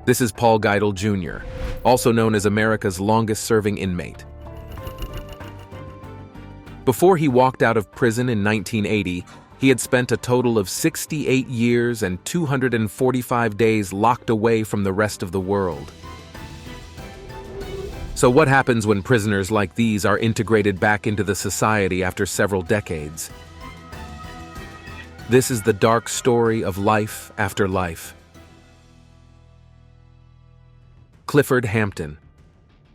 This is Paul Geidel Jr., also known as America's longest-serving inmate. Before he walked out of prison in 1980, he had spent a total of 68 years and 245 days locked away from the rest of the world. So what happens when prisoners like these are integrated back into the society after several decades? This is the dark story of life after life. Clifford Hampton.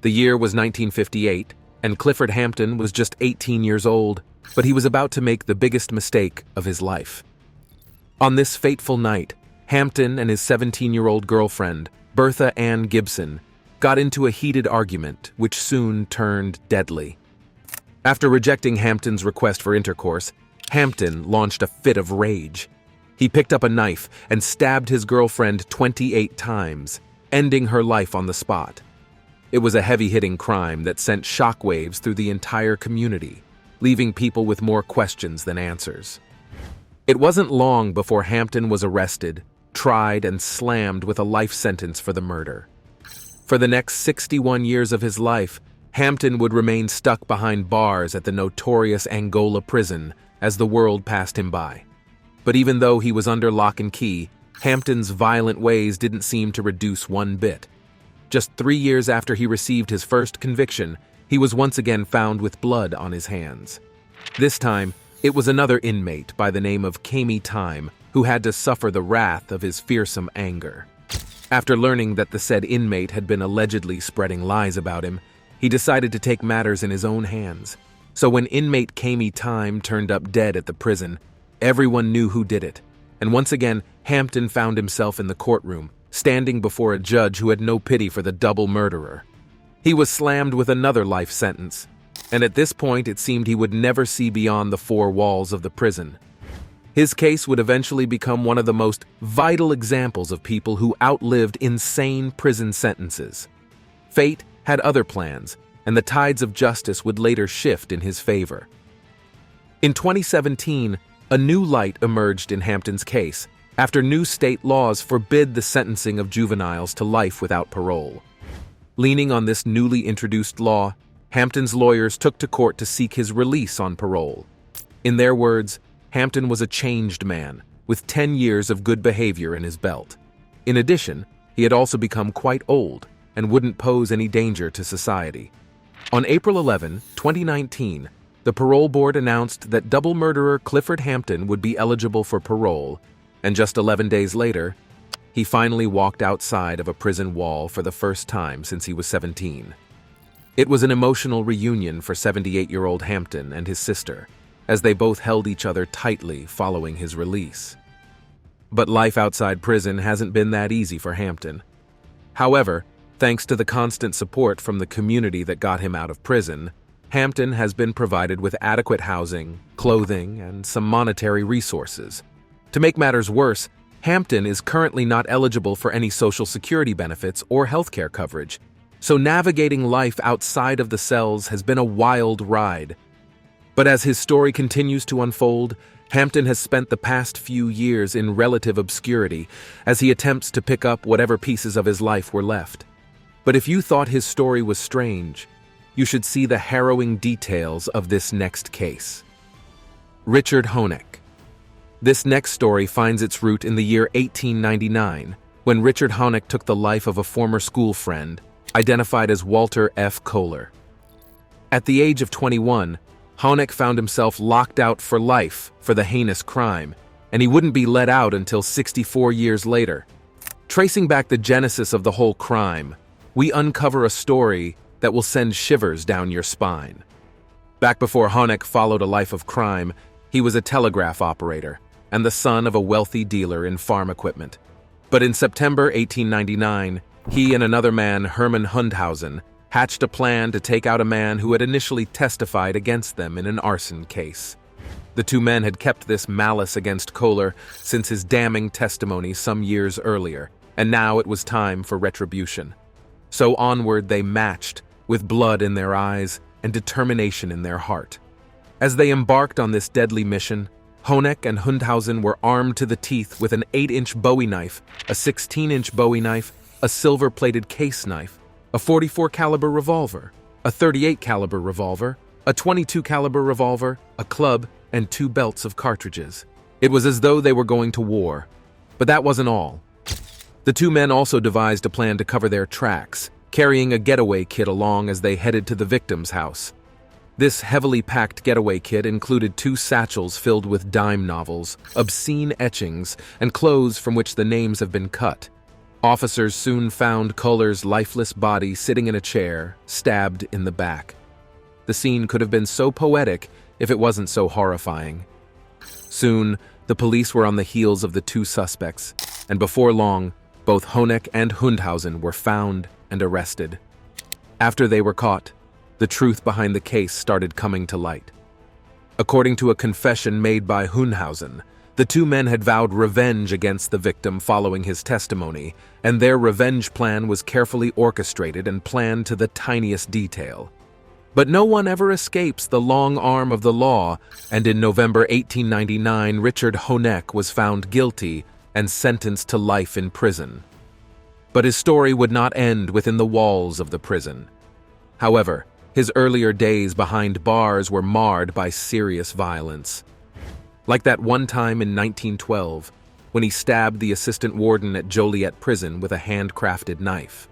The year was 1958, and Clifford Hampton was just 18 years old, but he was about to make the biggest mistake of his life. On this fateful night, Hampton and his 17-year-old girlfriend, Bertha Ann Gibson, got into a heated argument, which soon turned deadly. After rejecting Hampton's request for intercourse, Hampton launched a fit of rage. He picked up a knife and stabbed his girlfriend 28 times, ending her life on the spot. It was a heavy-hitting crime that sent shockwaves through the entire community, leaving people with more questions than answers. It wasn't long before Hampton was arrested, tried, and slammed with a life sentence for the murder. For the next 61 years of his life, Hampton would remain stuck behind bars at the notorious Angola prison as the world passed him by. But even though he was under lock and key, Hampton's violent ways didn't seem to reduce one bit. Just 3 years after he received his first conviction, he was once again found with blood on his hands. This time, it was another inmate by the name of Kami Time who had to suffer the wrath of his fearsome anger. After learning that the said inmate had been allegedly spreading lies about him, he decided to take matters in his own hands. So when inmate Kami Time turned up dead at the prison, everyone knew who did it. And once again, Hampton found himself in the courtroom, standing before a judge who had no pity for the double murderer. He was slammed with another life sentence, and at this point it seemed he would never see beyond the four walls of the prison. His case would eventually become one of the most vital examples of people who outlived insane prison sentences. Fate had other plans, and the tides of justice would later shift in his favor. In 2017, a new light emerged in Hampton's case after new state laws forbid the sentencing of juveniles to life without parole. Leaning on this newly introduced law, Hampton's lawyers took to court to seek his release on parole. In their words, Hampton was a changed man, with 10 years of good behavior in his belt. In addition, he had also become quite old and wouldn't pose any danger to society. On April 11, 2019, the parole board announced that double murderer Clifford Hampton would be eligible for parole, and just 11 days later, he finally walked outside of a prison wall for the first time since he was 17. It was an emotional reunion for 78-year-old Hampton and his sister, as they both held each other tightly following his release. But life outside prison hasn't been that easy for Hampton. However, thanks to the constant support from the community that got him out of prison, Hampton has been provided with adequate housing, clothing, and some monetary resources. To make matters worse, Hampton is currently not eligible for any Social Security benefits or healthcare coverage, so navigating life outside of the cells has been a wild ride. But as his story continues to unfold, Hampton has spent the past few years in relative obscurity as he attempts to pick up whatever pieces of his life were left. But if you thought his story was strange, you should see the harrowing details of this next case. Richard Honk. This next story finds its root in the year 1899, when Richard Honk took the life of a former school friend, identified as Walter F. Kohler. At the age of 21, Honk found himself locked out for life for the heinous crime, and he wouldn't be let out until 64 years later. Tracing back the genesis of the whole crime, we uncover a story that will send shivers down your spine. Back before Honk followed a life of crime, he was a telegraph operator and the son of a wealthy dealer in farm equipment. But in September 1899, he and another man, Herman Hundhausen, hatched a plan to take out a man who had initially testified against them in an arson case. The two men had kept this malice against Kohler since his damning testimony some years earlier, and now it was time for retribution. So onward they matched, with blood in their eyes and determination in their heart. As they embarked on this deadly mission, Honk and Hundhausen were armed to the teeth with an 8-inch Bowie knife, a 16-inch Bowie knife, a silver-plated case knife, a 44 caliber revolver, a 38 caliber revolver, a 22 caliber revolver, a club, and 2 belts of cartridges. It was as though they were going to war. But that wasn't all. The two men also devised a plan to cover their tracks, carrying a getaway kit along as they headed to the victim's house. This heavily packed getaway kit included 2 satchels filled with dime novels, obscene etchings, and clothes from which the names have been cut. Officers soon found Culler's lifeless body sitting in a chair, stabbed in the back. The scene could have been so poetic if it wasn't so horrifying. Soon, the police were on the heels of the 2 suspects, and before long, both Honk and Hundhausen were found and arrested. After they were caught, the truth behind the case started coming to light. According to a confession made by Hundhausen, the 2 men had vowed revenge against the victim following his testimony, and their revenge plan was carefully orchestrated and planned to the tiniest detail. But no one ever escapes the long arm of the law, and in November 1899, Richard Honk was found guilty and sentenced to life in prison. But his story would not end within the walls of the prison. However, his earlier days behind bars were marred by serious violence. Like that one time in 1912, when he stabbed the assistant warden at Joliet Prison with a handcrafted knife.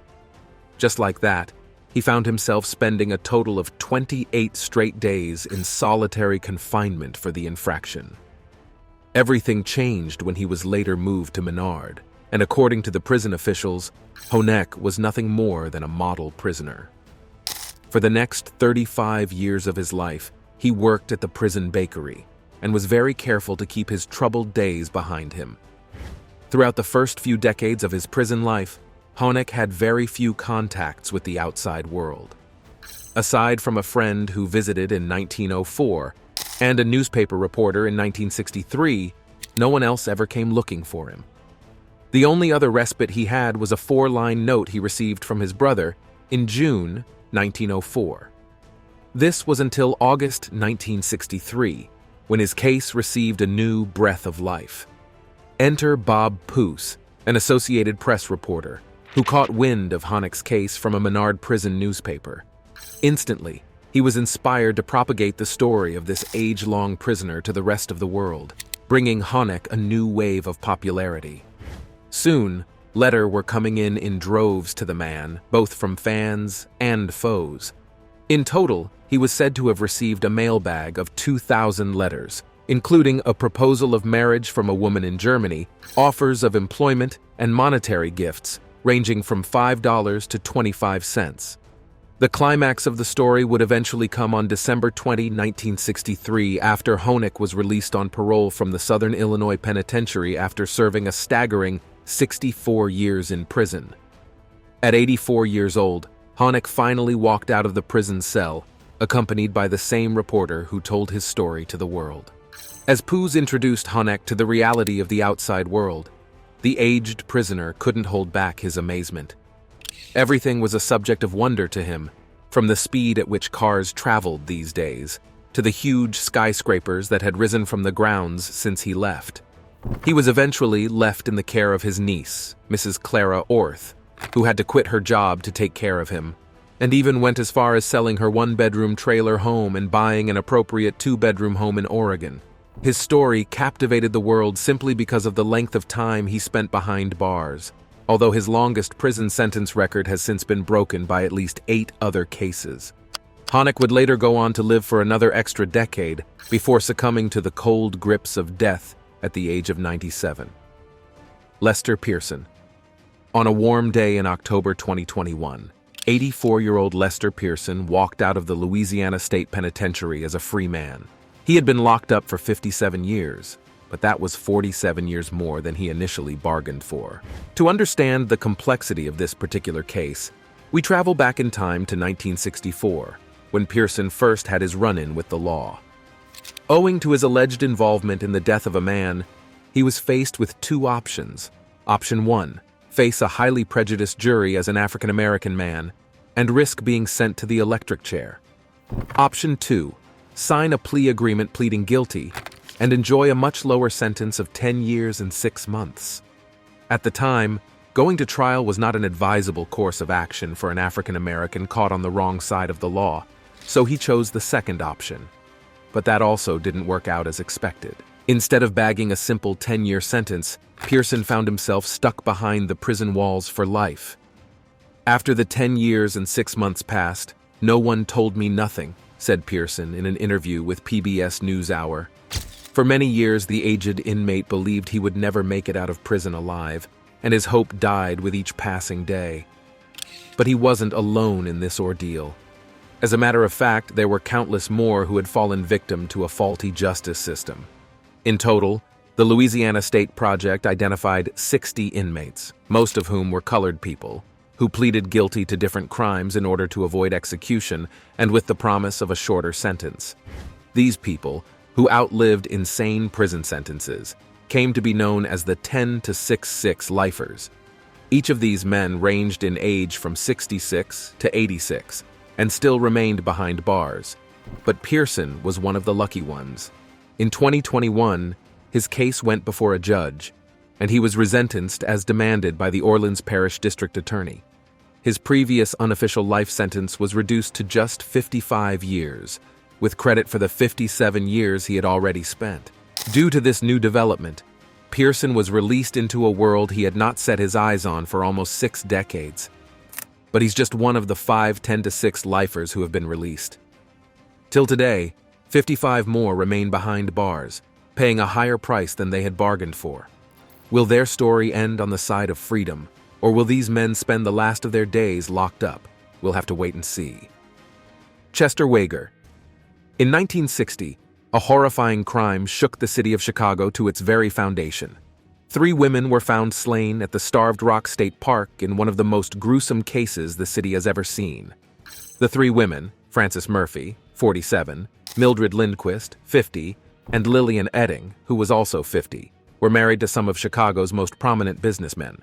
Just like that, he found himself spending a total of 28 straight days in solitary confinement for the infraction. Everything changed when he was later moved to Menard, and according to the prison officials, Honk was nothing more than a model prisoner. For the next 35 years of his life, he worked at the prison bakery and was very careful to keep his troubled days behind him. Throughout the first few decades of his prison life, Honk had very few contacts with the outside world. Aside from a friend who visited in 1904 and a newspaper reporter in 1963, no one else ever came looking for him. The only other respite he had was a 4-line note he received from his brother in June 1904. This was until August 1963, when his case received a new breath of life. Enter Bob Poose, an Associated Press reporter, who caught wind of Honk's case from a Menard prison newspaper. Instantly, he was inspired to propagate the story of this age-long prisoner to the rest of the world, bringing Honk a new wave of popularity. Soon, letters were coming in droves to the man, both from fans and foes. In total, he was said to have received a mailbag of 2,000 letters, including a proposal of marriage from a woman in Germany, offers of employment, and monetary gifts, ranging from $5 to 25 cents. The climax of the story would eventually come on December 20, 1963, after Honk was released on parole from the Southern Illinois Penitentiary after serving a staggering 64 years in prison. At 84 years old, Honk finally walked out of the prison cell, accompanied by the same reporter who told his story to the world. As Poose introduced Honk to the reality of the outside world, the aged prisoner couldn't hold back his amazement. Everything was a subject of wonder to him, from the speed at which cars traveled these days, to the huge skyscrapers that had risen from the grounds since he left. He was eventually left in the care of his niece, Mrs. Clara Orth, who had to quit her job to take care of him, and even went as far as selling her 1-bedroom trailer home and buying an appropriate 2-bedroom home in Oregon. His story captivated the world simply because of the length of time he spent behind bars, although his longest prison sentence record has since been broken by at least 8 other cases. Honk would later go on to live for another extra decade before succumbing to the cold grips of death at the age of 97. Lester Pearson. On a warm day in October 2021, 84-year-old Lester Pearson walked out of the Louisiana State Penitentiary as a free man. He had been locked up for 57 years, but that was 47 years more than he initially bargained for. To understand the complexity of this particular case, we travel back in time to 1964, when Pearson first had his run-in with the law. Owing to his alleged involvement in the death of a man, he was faced with 2 options. Option 1, face a highly prejudiced jury as an African-American man and risk being sent to the electric chair. Option 2, sign a plea agreement pleading guilty and enjoy a much lower sentence of 10 years and 6 months. At the time, Going to trial was not an advisable course of action for an African American caught on the wrong side of the law, so he chose the second option. But that also didn't work out as expected. Instead of bagging a simple 10-year sentence, Pearson found himself stuck behind the prison walls for life. "After the 10 years and 6 months passed, no one told me nothing," said Pearson in an interview with PBS NewsHour. For many years, the aged inmate believed he would never make it out of prison alive, and his hope died with each passing day. But he wasn't alone in this ordeal. As a matter of fact, there were countless more who had fallen victim to a faulty justice system. In total, the Louisiana State Project identified 60 inmates, most of whom were colored people, who pleaded guilty to different crimes in order to avoid execution and with the promise of a shorter sentence. These people, who outlived insane prison sentences, came to be known as the 10 to 6-6 lifers. Each of these men ranged in age from 66 to 86 and still remained behind bars. But Pearson was one of the lucky ones. In 2021, his case went before a judge, and he was resentenced as demanded by the Orleans Parish District Attorney. His previous unofficial life sentence was reduced to just 55 years, with credit for the 57 years he had already spent. Due to this new development, Pearson was released into a world he had not set his eyes on for almost 6 decades. But he's just one of the 5 10-6 lifers who have been released. Till today, 55 more remain behind bars, paying a higher price than they had bargained for. Will their story end on the side of freedom, or will these men spend the last of their days locked up? We'll have to wait and see. Chester Wager. In 1960, a horrifying crime shook the city of Chicago to its very foundation. 3 women were found slain at the Starved Rock State Park in one of the most gruesome cases the city has ever seen. The 3 women, Frances Murphy, 47, Mildred Lindquist, 50, and Lillian Edding, who was also 50, were married to some of Chicago's most prominent businessmen.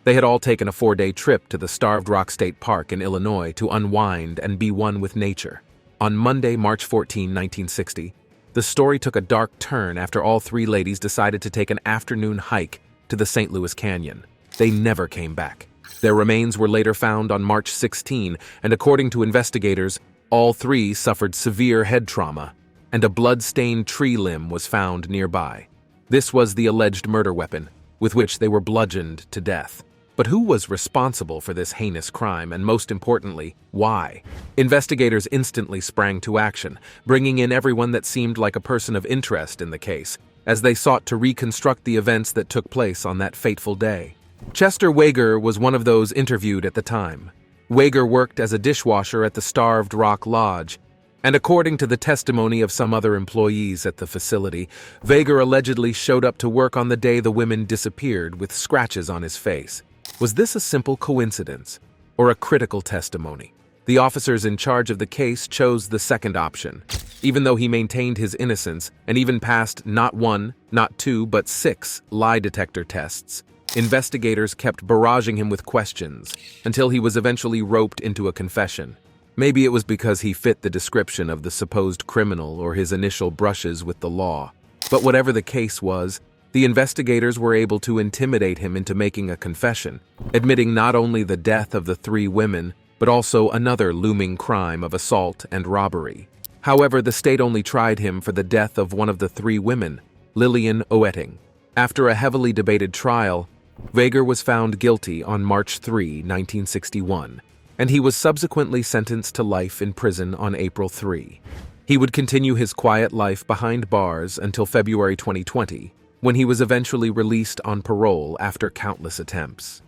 They had all taken a 4-day trip to the Starved Rock State Park in Illinois to unwind and be one with nature. On Monday, March 14, 1960, the story took a dark turn after all 3 ladies decided to take an afternoon hike to the St. Louis Canyon. They never came back. Their remains were later found on March 16, and according to investigators, all 3 suffered severe head trauma, and a blood-stained tree limb was found nearby. This was the alleged murder weapon, with which they were bludgeoned to death. But who was responsible for this heinous crime, and most importantly, why? Investigators instantly sprang to action, bringing in everyone that seemed like a person of interest in the case, as they sought to reconstruct the events that took place on that fateful day. Chester Wager was one of those interviewed at the time. Wager worked as a dishwasher at the Starved Rock Lodge, and according to the testimony of some other employees at the facility, Wager allegedly showed up to work on the day the women disappeared with scratches on his face. Was this a simple coincidence, or a critical testimony? The officers in charge of the case chose the second option, even though he maintained his innocence and even passed not 1, not 2, but 6 lie detector tests. Investigators kept barraging him with questions until he was eventually roped into a confession. Maybe it was because he fit the description of the supposed criminal or his initial brushes with the law. But whatever the case was, the investigators were able to intimidate him into making a confession, admitting not only the death of the 3 women, but also another looming crime of assault and robbery. However, the state only tried him for the death of one of the 3 women, Lillian Oetting. After a heavily debated trial, Wager was found guilty on March 3, 1961, and he was subsequently sentenced to life in prison on April 3. He would continue his quiet life behind bars until February 2020, when he was eventually released on parole after countless attempts.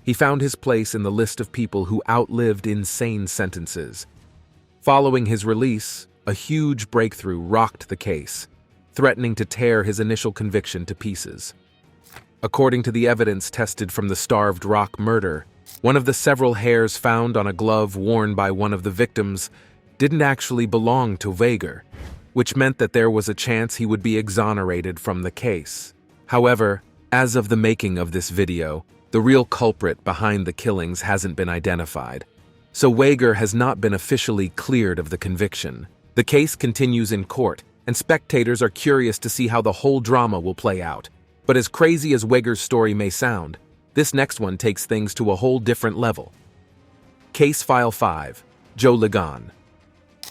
He found his place in the list of people who outlived insane sentences. Following his release, a huge breakthrough rocked the case, threatening to tear his initial conviction to pieces. According to the evidence tested from the Starved Rock murder, one of the several hairs found on a glove worn by one of the victims didn't actually belong to Wager, which meant that there was a chance he would be exonerated from the case. However, as of the making of this video, the real culprit behind the killings hasn't been identified, so Wager has not been officially cleared of the conviction. The case continues in court, and spectators are curious to see how the whole drama will play out. But as crazy as Wager's story may sound, This next one takes things to a whole different level. Case File 5, Joe Ligon.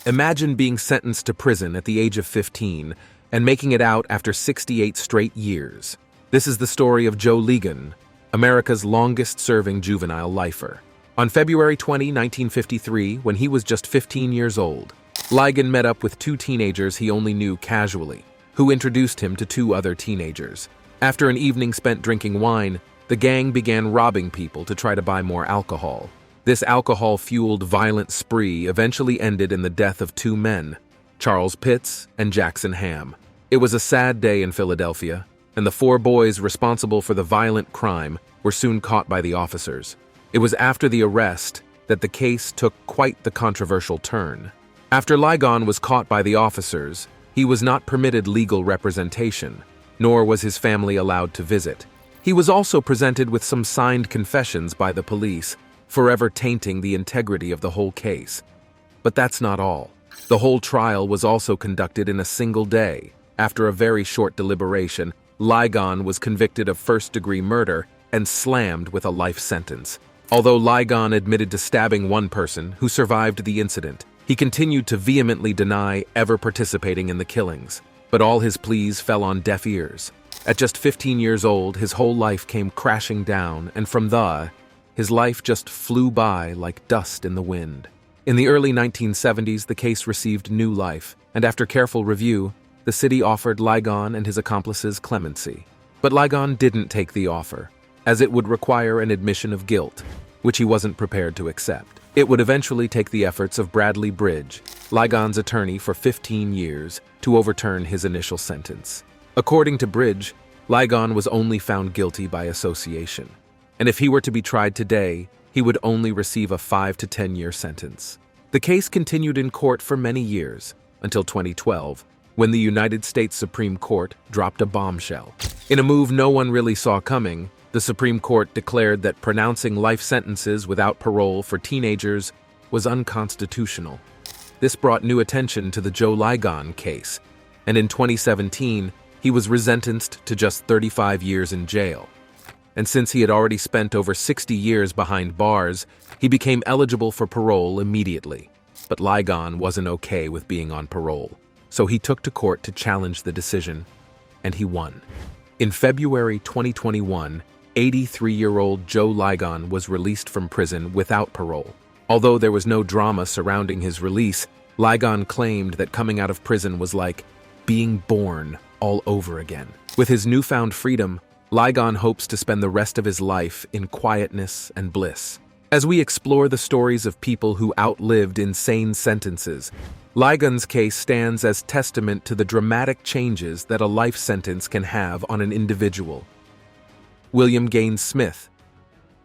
Imagine being sentenced to prison at the age of 15 and making it out after 68 straight years. This is the story of Joe Ligon, America's longest-serving juvenile lifer. On February 20, 1953, when he was just 15 years old, Ligon met up with two teenagers he only knew casually, who introduced him to two other teenagers. After an evening spent drinking wine, the gang began robbing people to try to buy more alcohol. This alcohol-fueled violent spree eventually ended in the death of two men, Charles Pitts and Jackson Ham. It was a sad day in Philadelphia, and the four boys responsible for the violent crime were soon caught by the officers. It was after the arrest that the case took quite the controversial turn. After Ligon was caught by the officers, he was not permitted legal representation, nor was his family allowed to visit. He was also presented with some signed confessions by the police, forever tainting the integrity of the whole case. But that's not all. The whole trial was also conducted in a single day. After a very short deliberation, Ligon was convicted of first-degree murder and slammed with a life sentence. Although Ligon admitted to stabbing one person who survived the incident, he continued to vehemently deny ever participating in the killings. But all his pleas fell on deaf ears. At just 15 years old, his whole life came crashing down, and from his life just flew by like dust in the wind. In the early 1970s, the case received new life, and after careful review, the city offered Ligon and his accomplices clemency. But Ligon didn't take the offer, as it would require an admission of guilt, which he wasn't prepared to accept. It would eventually take the efforts of Bradley Bridge, Ligon's attorney for 15 years, to overturn his initial sentence. According to Bridge, Ligon was only found guilty by association, and if he were to be tried today, he would only receive a 5 to 10-year sentence. The case continued in court for many years, until 2012, when the United States Supreme Court dropped a bombshell. In a move no one really saw coming, the Supreme Court declared that pronouncing life sentences without parole for teenagers was unconstitutional. This brought new attention to the Joe Ligon case, and in 2017, he was resentenced to just 35 years in jail. And since he had already spent over 60 years behind bars, he became eligible for parole immediately. But Ligon wasn't okay with being on parole, so he took to court to challenge the decision, and he won. In February 2021, 83-year-old Joe Ligon was released from prison without parole. Although there was no drama surrounding his release, Ligon claimed that coming out of prison was like being born all over again. With his newfound freedom, Ligon hopes to spend the rest of his life in quietness and bliss. As we explore the stories of people who outlived insane sentences, Ligon's case stands as testament to the dramatic changes that a life sentence can have on an individual. William Gaines Smith.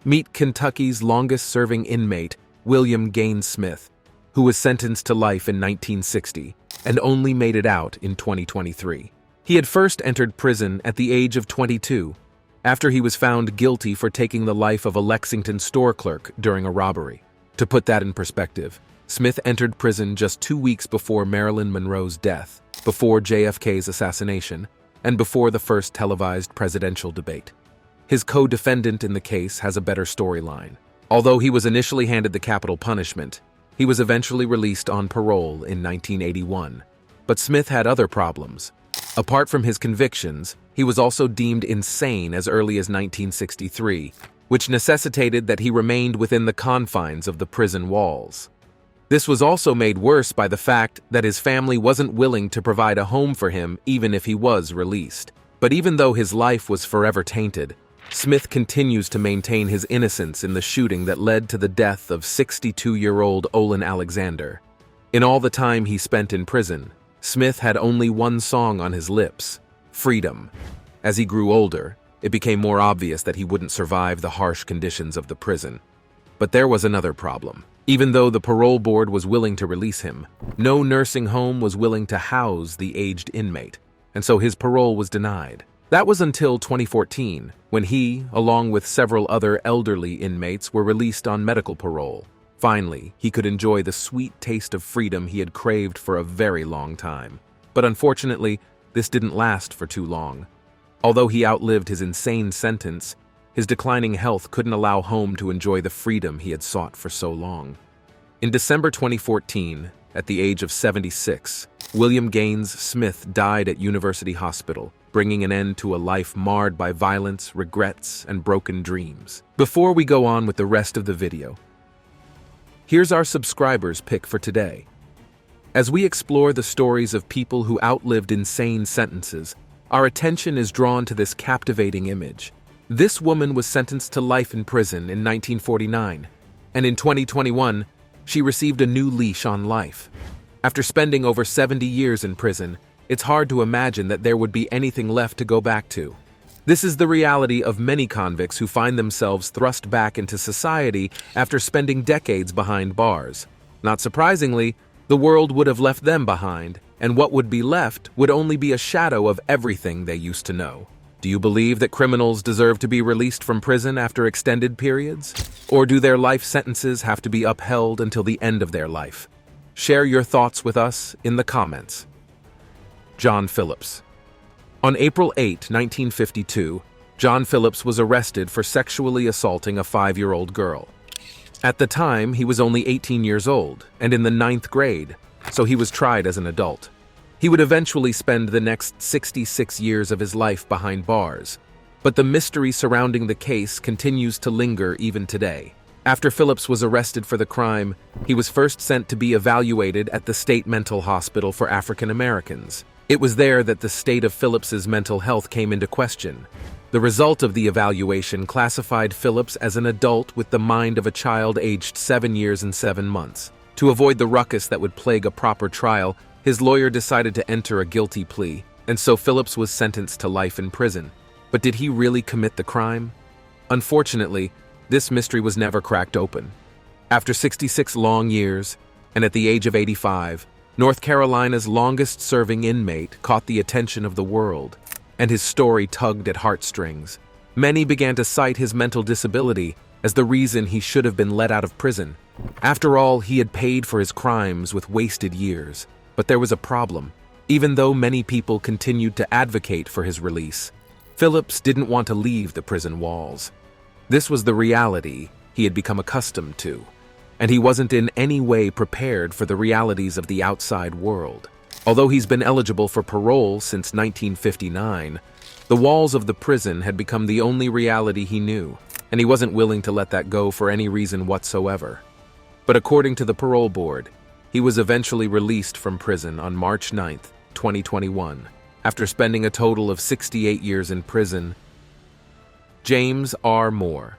Meet Kentucky's longest-serving inmate, William Gaines Smith, who was sentenced to life in 1960 and only made it out in 2023. He had first entered prison at the age of 22, after he was found guilty for taking the life of a Lexington store clerk during a robbery. To put that in perspective, Smith entered prison just 2 weeks before Marilyn Monroe's death, before JFK's assassination, and before the first televised presidential debate. His co-defendant in the case has a better storyline. Although he was initially handed the capital punishment, he was eventually released on parole in 1981. But Smith had other problems. Apart from his convictions, he was also deemed insane as early as 1963, which necessitated that he remained within the confines of the prison walls. This was also made worse by the fact that his family wasn't willing to provide a home for him even if he was released. But even though his life was forever tainted, Smith continues to maintain his innocence in the shooting that led to the death of 62-year-old Olin Alexander. In all the time he spent in prison, Smith had only one song on his lips: freedom. As he grew older, it became more obvious that he wouldn't survive the harsh conditions of the prison. But there was another problem. Even though the parole board was willing to release him, no nursing home was willing to house the aged inmate, and so his parole was denied. That was until 2014, when he, along with several other elderly inmates, were released on medical parole. Finally, he could enjoy the sweet taste of freedom he had craved for a very long time. But unfortunately, this didn't last for too long. Although he outlived his insane sentence, his declining health couldn't allow Home to enjoy the freedom he had sought for so long. In December 2014, at the age of 76, William Gaines Smith died at University Hospital, bringing an end to a life marred by violence, regrets, and broken dreams. Before we go on with the rest of the video, here's our subscribers' pick for today. As we explore the stories of people who outlived insane sentences, our attention is drawn to this captivating image. This woman was sentenced to life in prison in 1949, and in 2021, she received a new leash on life. After spending over 70 years in prison, it's hard to imagine that there would be anything left to go back to. This is the reality of many convicts who find themselves thrust back into society after spending decades behind bars. Not surprisingly, the world would have left them behind, and what would be left would only be a shadow of everything they used to know. Do you believe that criminals deserve to be released from prison after extended periods? Or do their life sentences have to be upheld until the end of their life? Share your thoughts with us in the comments. John Phillips. On April 8, 1952, John Phillips was arrested for sexually assaulting a 5-year-old girl. At the time, he was only 18 years old and in the 9th grade, so he was tried as an adult. He would eventually spend the next 66 years of his life behind bars, but the mystery surrounding the case continues to linger even today. After Phillips was arrested for the crime, he was first sent to be evaluated at the State Mental Hospital for African Americans. It was there that the state of Phillips's mental health came into question. The result of the evaluation classified Phillips as an adult with the mind of a child aged 7 years and 7 months. To avoid the ruckus that would plague a proper trial, his lawyer decided to enter a guilty plea, and so Phillips was sentenced to life in prison. But did he really commit the crime? Unfortunately, this mystery was never cracked open. After 66 long years, and at the age of 85, North Carolina's longest-serving inmate caught the attention of the world, and his story tugged at heartstrings. Many began to cite his mental disability as the reason he should have been let out of prison. After all, he had paid for his crimes with wasted years. But there was a problem. Even though many people continued to advocate for his release, Phillips didn't want to leave the prison walls. This was the reality he had become accustomed to, and he wasn't in any way prepared for the realities of the outside world. Although he's been eligible for parole since 1959, the walls of the prison had become the only reality he knew, and he wasn't willing to let that go for any reason whatsoever. But according to the parole board, he was eventually released from prison on March 9, 2021, after spending a total of 68 years in prison. James R. Moore.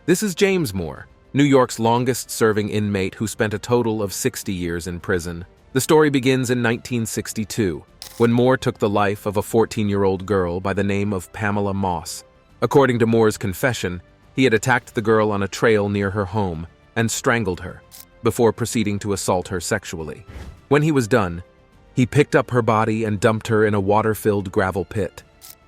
This is James Moore, New York's longest-serving inmate who spent a total of 60 years in prison. The story begins in 1962, when Moore took the life of a 14-year-old girl by the name of Pamela Moss. According to Moore's confession, he had attacked the girl on a trail near her home and strangled her, before proceeding to assault her sexually. When he was done, he picked up her body and dumped her in a water-filled gravel pit.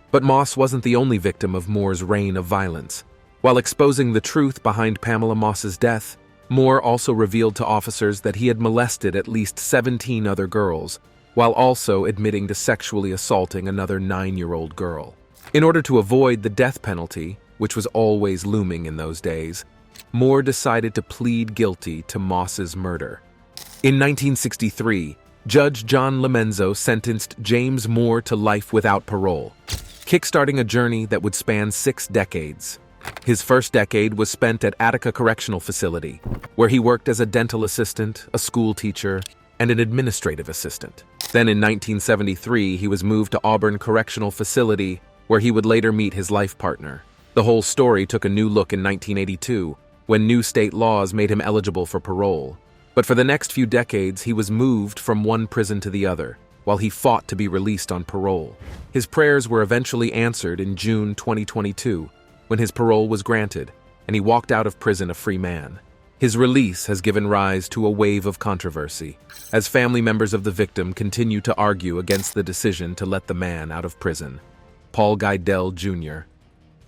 But Moss wasn't the only victim of Moore's reign of violence. While exposing the truth behind Pamela Moss's death, Moore also revealed to officers that he had molested at least 17 other girls, while also admitting to sexually assaulting another 9-year-old girl. In order to avoid the death penalty, which was always looming in those days, Moore decided to plead guilty to Moss's murder. In 1963, Judge John Lomenzo sentenced James Moore to life without parole, kickstarting a journey that would span 6 decades. His first decade was spent at Attica Correctional Facility, where he worked as a dental assistant, a school teacher, and an administrative assistant. Then in 1973, he was moved to Auburn Correctional Facility, where he would later meet his life partner. The whole story took a new look in 1982, when new state laws made him eligible for parole. But for the next few decades, he was moved from one prison to the other, while he fought to be released on parole. His prayers were eventually answered in June 2022, when his parole was granted, and he walked out of prison a free man. His release has given rise to a wave of controversy, as family members of the victim continue to argue against the decision to let the man out of prison. Paul Geidel Jr.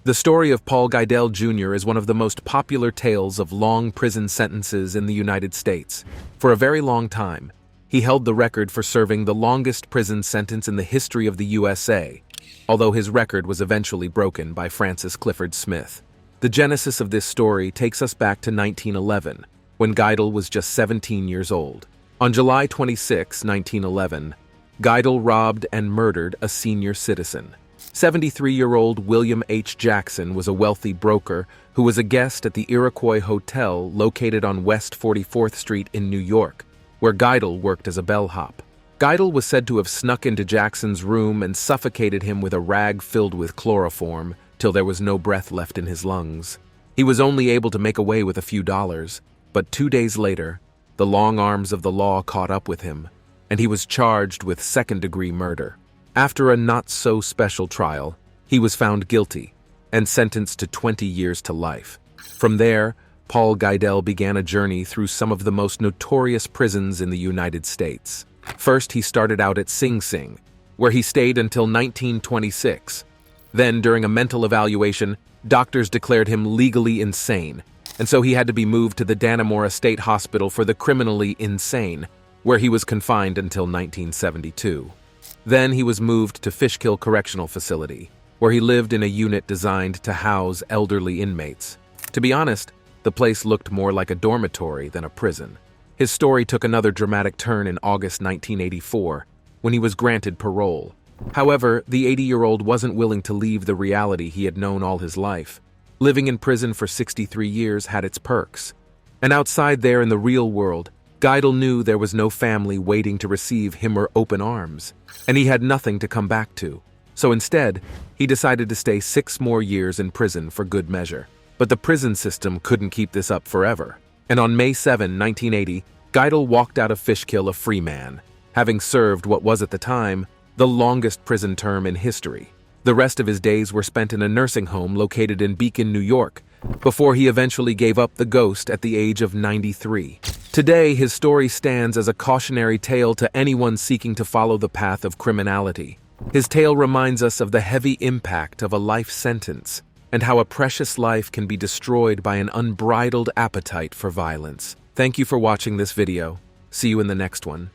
The story of Paul Geidel Jr. is one of the most popular tales of long prison sentences in the United States. For a very long time, he held the record for serving the longest prison sentence in the history of the USA, although his record was eventually broken by Francis Clifford Smith. The genesis of this story takes us back to 1911, when Geidel was just 17 years old. On July 26, 1911, Geidel robbed and murdered a senior citizen. 73-year-old William H. Jackson was a wealthy broker who was a guest at the Iroquois Hotel located on West 44th Street in New York, where Geidel worked as a bellhop. Geidel was said to have snuck into Jackson's room and suffocated him with a rag filled with chloroform till there was no breath left in his lungs. He was only able to make away with a few dollars, but 2 days later, the long arms of the law caught up with him, and he was charged with second-degree murder. After a not-so-special trial, he was found guilty and sentenced to 20 years to life. From there, Paul Geidel began a journey through some of the most notorious prisons in the United States. First, he started out at Sing Sing, where he stayed until 1926. Then, during a mental evaluation, doctors declared him legally insane, and so he had to be moved to the Dannemora State Hospital for the criminally insane, where he was confined until 1972. Then he was moved to Fishkill Correctional Facility, where he lived in a unit designed to house elderly inmates. To be honest, the place looked more like a dormitory than a prison. His story took another dramatic turn in August 1984, when he was granted parole. However, the 80-year-old wasn't willing to leave the reality he had known all his life. Living in prison for 63 years had its perks. And outside there in the real world, Geidel knew there was no family waiting to receive him with open arms, and he had nothing to come back to. So instead, he decided to stay 6 more years in prison for good measure. But the prison system couldn't keep this up forever. And on May 7, 1980, Geidel walked out of Fishkill a free man, having served what was at the time the longest prison term in history. The rest of his days were spent in a nursing home located in Beacon, New York, before he eventually gave up the ghost at the age of 93. Today, his story stands as a cautionary tale to anyone seeking to follow the path of criminality. His tale reminds us of the heavy impact of a life sentence and how a precious life can be destroyed by an unbridled appetite for violence. Thank you for watching this video. See you in the next one.